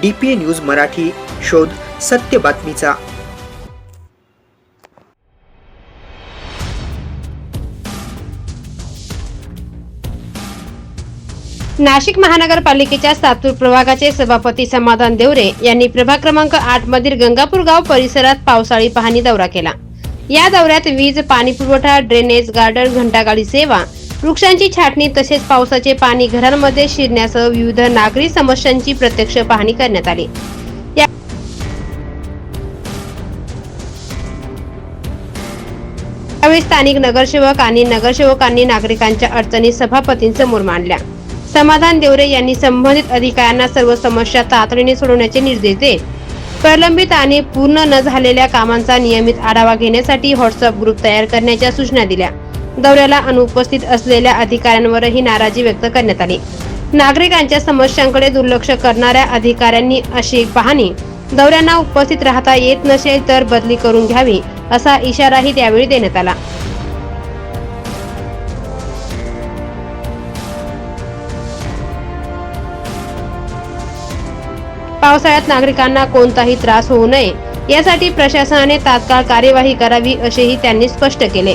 DPA news Marathi, शोध सत्य बातमीचा। नाशिक महानगरपालिकेच्या सातूर प्रभागाचे सभापती समाधान देवरे यांनी प्रभाग क्रमांक 8 मधील गंगापूर गाव परिसरात पावसाळी पाहणी दौरा केला। या दौऱ्यात वीज, पाणी पुरवठा, ड्रेनेज, गार्डन, घंटागाडी सेवा, वृक्षांची छाटणी तसेच पावसाचे पाणी घरांमध्ये शिरण्यासह विविध नागरी समस्यांची प्रत्यक्ष पाहणी करण्यात आली। यावेळी स्थानिक नगरसेवक आणि नगरसेवकांनी नागरिकांच्या अडचणी सभापतींसमोर मांडल्या। समाधान देवरे यांनी संबंधित अधिकाऱ्यांना सर्व समस्या तातडीने सोडवण्याचे निर्देश देत प्रलंबित आणि पूर्ण न झालेल्या कामांचा नियमित आढावा घेण्यासाठी व्हॉट्सअप ग्रुप तयार करण्याच्या सूचना दिल्या। दौऱ्याला अनुपस्थित असलेल्या अधिकाऱ्यांवरही नाराजी व्यक्त करण्यात आली। नागरिकांच्या समस्यांकडे दुर्लक्ष करणाऱ्या अधिकाऱ्यांनी अशी पाहणी दौऱ्यांना उपस्थित राहता येत नसेल तर बदली करून घ्यावी असा इशाराही त्यावेळी देण्यात आला। पावसाळ्यात नागरिकांना कोणताही त्रास होऊ नये यासाठी प्रशासनाने तात्काळ कार्यवाही करावी असेही त्यांनी स्पष्ट केले।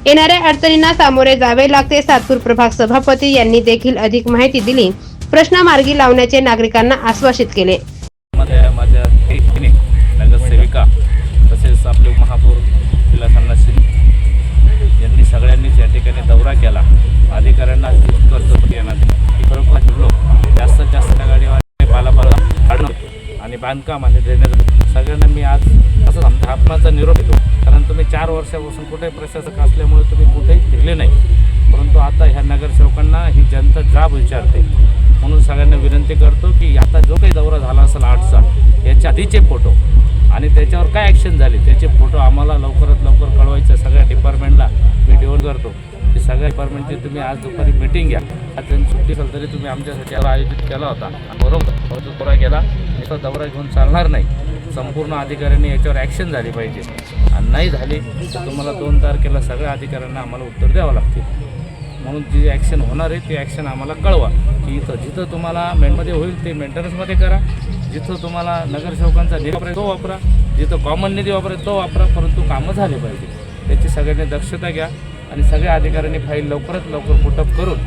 येणाऱ्या अडचणींना सामोरे जावे लागते। सातूर प्रभाग सभापती यांनी देखील अधिक माहिती दिली, प्रश्न मार्गी लावण्याचे नागरिकांना आश्वासित केले। माझ्या नगरसेविका तसेच आपले महापौर विलासांना यांनी सगळ्यांनीच या ठिकाणी दौरा केला। अधिकाऱ्यांना करतो खरोखर जास्तीत जास्त गाडीवाले पालापाला काढणं आणि बांधकाम आणि ड्रेनेज सगळ्यांना मी आज असं आपणाचा निरोप देतो, कारण तुम्ही 4 वर्षापासून कुठेही प्रशासक असल्यामुळे तुम्ही कुठेही फिरले नाही, परंतु आता ह्या नगरसेवकांना ही जनता जाब विचारते। म्हणून सगळ्यांना विनंती करतो की आता जो काही दौरा झाला असेल 8चा याच्या आधीचे फोटो आणि त्याच्यावर काय ॲक्शन झाली त्याचे फोटो आम्हाला लवकरात लवकर कळवायचं। सगळ्या डिपार्टमेंटला मी डिवोट करतो की सगळ्या डिपार्टमेंटची तुम्ही आज दुपारी मीटिंग घ्या। आज त्यांची सुट्टी असेल तरी तुम्ही आमच्यासाठी आयोजित केला होता, बरोबर दौरा केला, याचा दौरा घेऊन चालणार नाही। संपूर्ण अधिकाऱ्यांनी याच्यावर ॲक्शन झाली पाहिजे आणि नाही झाली तर तुम्हाला 2 तारखेला सगळ्या अधिकाऱ्यांना आम्हाला उत्तर द्यावं लागतील। म्हणून जी ॲक्शन होणार आहे ती ॲक्शन आम्हाला कळवा की जिथं तुम्हाला मेंटमध्ये होईल ते मेंटेनन्समध्ये करा, जिथं तुम्हाला नगरसेवकांचा निधी वापरा तो वापरा, जिथं कॉमन निधी वापरा तो वापरा, परंतु कामं झाली पाहिजे त्याची सगळ्यांनी दक्षता घ्या आणि सगळ्या अधिकाऱ्यांनी फाईल लवकरात लवकर पुटअप करून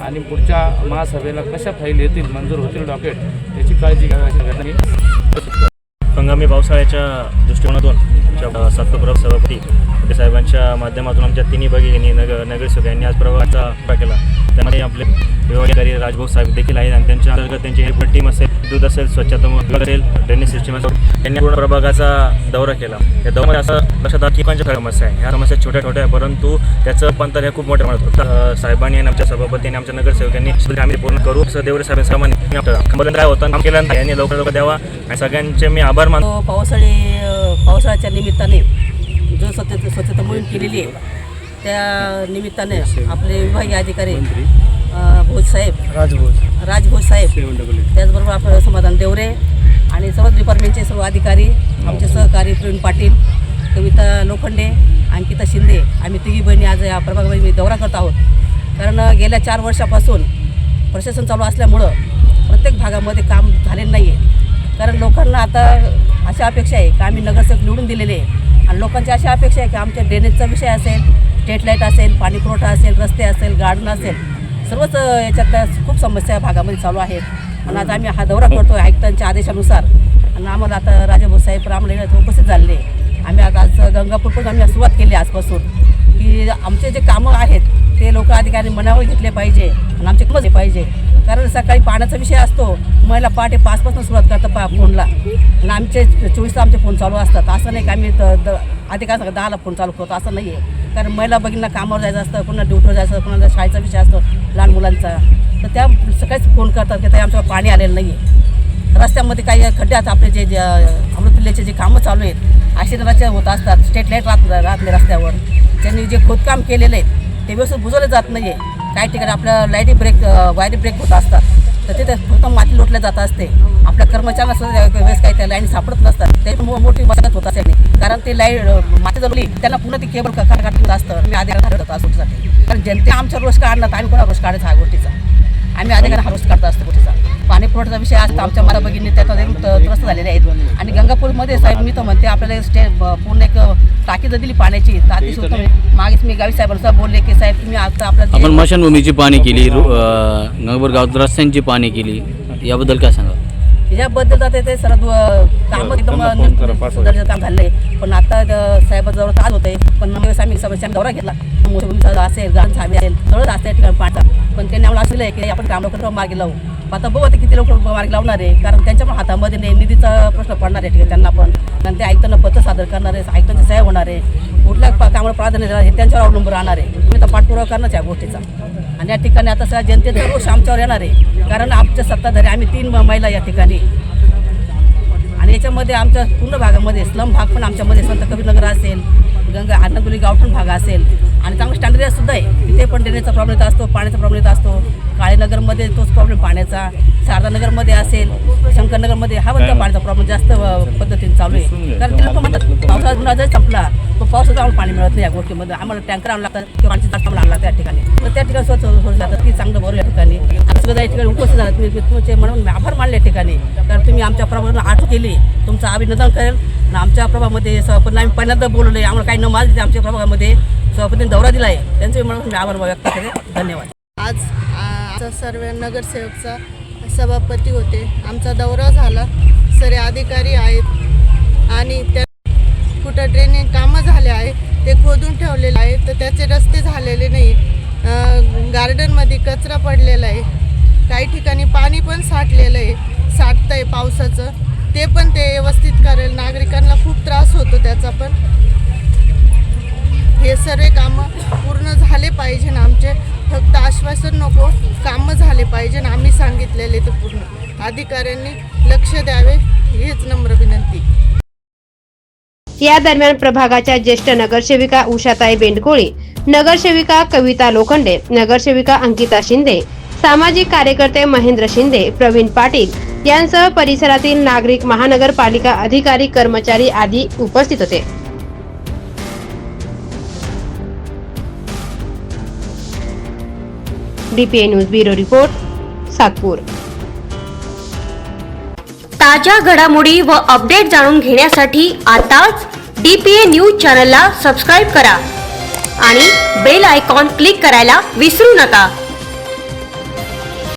आणि पुढच्या महासभेला कशा फाईल येतील, मंजूर होतील डॉक्युमेंट त्याची काळजी घ्यावी सगळ्यांनी। हंगामी पावसाळ्याच्या दृष्टिकोनातून सातूर प्रभाग सभापती साहेबांच्या माध्यमातून आमच्या तिन्ही भगिनी नगरसेवक यांनी आज प्रभागाचा दौरा केला। त्यामध्ये आपले विभागाधिकारी राजभाऊ साहेब देखील आहेत आणि त्यांच्या अंतर्गत त्यांची टीम असेल, दूध असेल, स्वच्छता विभाग असेल, ड्रेनेज सिस्टीम असेल, त्यांनी पूर्ण प्रभागाचा दौरा केला। या दौऱ्यामध्ये असं लक्षात आलं की लोकांच्या समस्या आहे, ह्या समस्या छोट्या छोट्या आहे परंतु त्याचं रूपांतर हे खूप मोठ्या प्रमाणात होतं। साहेबांनी आणि आमच्या सभापती आणि आमच्या नगरसेवकांनी आम्ही पूर्ण करू असं देवरे साहेबांनी काय होतं काम केलं यांनी लवकर लवकर द्यावा आणि सगळ्यांचे मी आभार मानतो। पावसाळ्याच्या निमित्ताने जो स्वच्छता मोहीम केलेली आहे त्या निमित्ताने आपले विभागीय अधिकारी राजभोज साहेब त्याचबरोबर आपलं समाधान देवरे आणि सर्व डिपार्टमेंटचे सर्व अधिकारी, आमचे सहकारी प्रवीण पाटील, कविता लोखंडे, अंकिता शिंदे, आम्ही तिघी बहिणी आज या प्रभागामध्ये दौरा करत आहोत। कारण गेल्या 4 वर्षापासून प्रशासन चालू असल्यामुळं प्रत्येक भागामध्ये काम झालेलं नाही आहे। कारण लोकांना आता अशा अपेक्षा आहे की आम्ही नगरसेवक निवडून दिलेले आहे आणि लोकांची अशा अपेक्षा आहे की आमच्या ड्रेनेजचा विषय असेल, स्ट्रीट लाईट असेल, पाणी पुरवठा असेल, रस्ते असेल, गार्डन असेल, सर्वच याच्यात खूप समस्या भागामध्ये चालू आहेत। आणि आज आम्ही हा दौरा करतो आहे आयुक्तांच्या आदेशानुसार आणि आम्हाला आता राजाभाऊ साहेब आम्हाला उपस्थित झालेले। आम्ही आज गंगापूर पण आम्ही सुरुवात केली आजपासून की आमचे जे कामं आहेत ते लोक अधिकारी मनावर घेतले पाहिजे आणि आमचे कमच पाहिजे। कारण सकाळी पाण्याचा विषय असतो, महिला पहाटे 5 पासून सुरुवात करतात फोनला आणि आमचे 24 आमचे फोन चालू असतात। असं नाही की आम्ही अधिकारी 10ला फोन चालू करतो, असं नाही आहे। कारण महिला भगिनींना कामावर जायचं असतं, कोणाला ड्युटीवर जायचं, कोणाला शाळेचा विषय असतो लहान मुलांचा, तर त्या सकाळीच फोन करतात की ताई आमच्यावर पाणी आलेलं नाही आहे। रस्त्यामध्ये काही खड्डे आहेत, आपले जे अमृत किल्ल्याचे जे कामं चालू आहेत आशीर्वादाचे होत असतात, स्ट्रीट लाईट राहत नाही रस्त्यावर, त्यांनी जे खोदकाम केलेलं आहे ते व्यवस्थित बुजवलं जात नाही आहे। काही ठिकाणी आपल्या लाईटी ब्रेक वायरी ब्रेक होत असतात तर तिथे फक्त माती लोटल्या जात असते। आपल्या कर्मचाऱ्यांना सुद्धा वेळेस काही त्या लाईन सापडत नसतात, ते मोठी मदत होत असते। कारण ती लाईट माती जमली त्यांना पुन्हा ती केबल काढत असतं। मी आधी घालत होतो असोसाठी, कारण जनते आमच्या रोष काढणार, आम्ही कोणा रोष काढायचा ह्या गोष्टीचा। आम्ही अधिकारी हार्वेस्ट करत असतो गोष्टीचा. पाणी पुरवठ्याचा विषय आज आमच्या मला भगिनी त्याच्यामध्ये त्रस्त झालेले आहेत. आणि गंगापूरमध्ये साहेब मी तर म्हणते आपल्याला पूर्ण एक टाकी जर दिली पाण्याची तर अतिशय उत्तम. मागेच मी गावी साहेबांना बोलले की साहेब तुम्ही आता आपल्याला आपण स्मशानभूमीची पाणी केली, गंगापूर गावात रस्त्यांची पाणी केली, याबद्दल काय सांगा? याबद्दल जाते ते सर काम एकदम दर्जाचं काम झालंय. पण आता साहेबाजवळ आज होतंय. पण वेळेस आम्ही समस्या दौरा घेतला असेल गाण झाली असेल सगळंच असं या ठिकाणी पाहता. पण त्यांनी आम्हाला असं की आपण काम लवकर मार्गी लावू. आता बघू आता किती लोक मार्गी लावणार आहे, कारण त्यांच्या पण हातामध्ये नाही निधीचा प्रश्न पडणार आहे त्यांना पण. आणि ते आयुक्तांना पत्र सादर करणार आहे, आयुक्तांची सहाय्य होणार आहे. कुठल्या कामाला प्राधान्य देणार हे त्यांच्यावर अवलंबून राहणार आहे. तुम्ही तर पाठपुरावा करणंच या गोष्टीचा. आणि या ठिकाणी आता सगळ्या जनतेचा रोष आमच्यावर येणार आहे, कारण आमच्या सत्ताधारी आम्ही 3 महिला या ठिकाणी. आणि याच्यामध्ये आमच्या पूर्ण भागामध्ये स्लम भाग पण आमच्यामध्ये संत कबीरनगर असेल, गंगा आनंदोली गावठण भाग असेल आणि चांगलं स्टँडर्ड सुद्धा आहे. तिथे पण ड्रेनेजचा प्रॉब्लेम येत असतो, पाण्याचा प्रॉब्लेम येत असतो. काळेनगरमध्ये तोच प्रॉब्लेम पाण्याचा, शारदानगरमध्ये असेल, शंकरनगरमध्ये हा बद्दल पाण्याचा प्रॉब्लेम जास्त पद्धतीने चालू आहे. कारण ते लोक म्हणतात पावसाळा उन्हाळा जरी संपला तर पावसाचं आम्हाला पाणी मिळत नाही. या गोष्टीमध्ये आम्हाला टँकर आणावं लागतात किंवा पाण्याची टाकी आणावं लागतात त्या ठिकाणी. तर त्या ठिकाणी स्वच्छ जातात की चांगलं बरोबर या ठिकाणी. आता सुद्धा या ठिकाणी उपस्थित झाला तुमचे म्हणून आभार मानले या ठिकाणी. कारण तुम्ही आमच्या प्रभावानं आठ केली, तुमचं अभिनंदन करेल. आणि आमच्या प्रभागामध्ये सभापतींना आम्ही पहिल्यांदा बोलवलं आहे. आम्हाला काही न माल दिले आमच्या प्रभागामध्ये सभापतींनी दौरा दिला आहे, त्यांचे म्हणून मी आभार व्यक्त करेल. धन्यवाद. आज सर्व नगरसेवकचा सभापती होते. आमचा दौरा झाला, सर्व अधिकारी आहेत आणि त्या कुठं ड्रेनेज कामं झाले आहे ते खोदून ठेवलेले आहे, तर त्याचे रस्ते झालेले नाही. गार्डनमध्ये कचरा पडलेला आहे, काही ठिकाणी पाणी पण साठलेलं आहे, साठतं आहे पावसाचं, ते पण ते व्यवस्थित करेल. नागरिकांना खूप त्रास होतो त्याचा. पण हे सर्व कामं पूर्ण झाले पाहिजे ना, आमचे फक्त आश्वासन नको, कामं झाले पाहिजे ना. आम्ही सांगितलेले तर पूर्ण अधिकाऱ्यांनी लक्ष द्यावे हेच नम्र विनंती. या दरम्यान प्रभागाच्या ज्येष्ठ नगरसेविका उषाताई बेंडकोळी, नगरसेविका कविता लोखंडे, नगरसेविका अंकिता शिंदे, सामाजिक कार्यकर्ते महेंद्र शिंदे, प्रवीण पाटील यांसह परिसरातील नागरिक, महानगरपालिका अधिकारी, कर्मचारी आदी उपस्थित होते. DPA news bureau report, Satpur. ताज्या घडामोडी व अपडेट जाणून घेण्यासाठी आताच DPA न्यूज चॅनलला सबस्क्राईब करा आणि बेल आयकॉन क्लिक करायला विसरू नका.